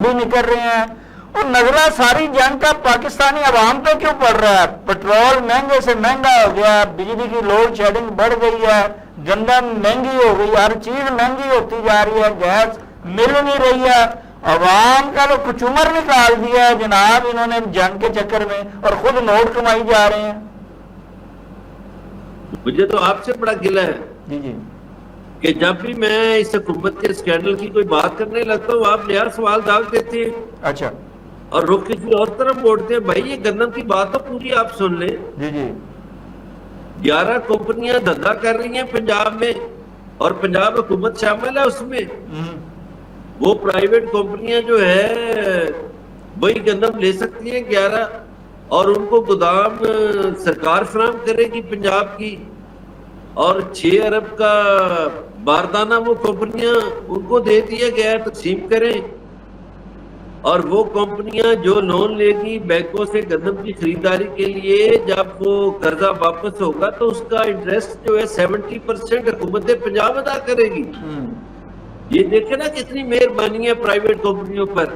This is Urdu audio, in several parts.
بھی نکل رہے ہیں. اور نظرہ ساری جنگ کا پاکستانی عوام پہ کیوں پڑ رہا ہے؟ پٹرول مہنگے سے مہنگا ہو گیا، بجلی کی لوڈ شیڈنگ بڑھ گئی ہے، گندم مہنگی ہو گئی، ہر چیز مہنگی ہوتی جا رہی ہے، گیس مل نہیں رہی ہے. عوام کا تو کچمر نکال دیا ہے جناب انہوں نے جنگ کے چکر میں، اور خود نوٹ کمائی جا رہے ہیں. مجھے تو آپ سے بڑا گلہ ہے جی جی کہ جب بھی میں اس حکومت کے اسکینڈل کی کوئی بات کرنے لگتا ہوں آپ نیا سوال داغ دیتے ہیں اچھا اور رخ کسی اور طرف موڑتے ہیں. بھائی یہ گندم کی بات تو پوری آپ سن لیں. جی جی 11 کمپنیاں دھندا کر رہی ہیں پنجاب میں اور پنجاب حکومت شامل ہے اس میں. وہ پرائیویٹ کمپنیاں جو ہے وہی گندم لے سکتی ہیں 11 اور ان کو گودام سرکار فراہم کرے گی پنجاب کی، اور 6 ارب کا باردانہ وہ کمپنیاں ان کو دے دیا گیا ہے تقسیم کریں. اور وہ کمپنیاں جو لون لے گی بینکوں سے گندم کی خریداری کے لیے، جب وہ قرضہ واپس ہوگا تو اس کا انٹرسٹ جو ہے 70% حکومت پنجاب ادا کرے گی. یہ دیکھیں نا کتنی مہربانی ہے پرائیویٹ کمپنیوں پر.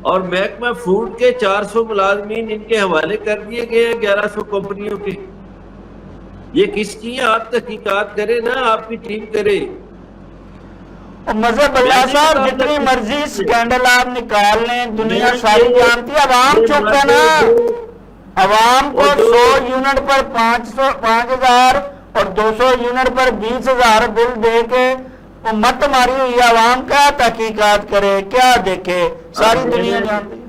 اور محکمہ فوڈ کے 400 ملازمین ان کے حوالے کر دیے گئے ہیں 1100 کمپنیوں کے. یہ کس کی ہے؟ آپ تحقیقات کریں نا، آپ کی ٹیم کرے. مذہب اللہ صاحب جتنی مرضی سکینڈل آپ نکال لیں دنیا ساری جانتی ہے، عوام چپ ہے نا. عوام کو 100 یونٹ پر 5,000 اور 200 یونٹ پر 20,000 بل دے کے مت ماری ہوئی عوام کا تحقیقات کرے، کیا دیکھے، ساری دنیا جانتی ہے.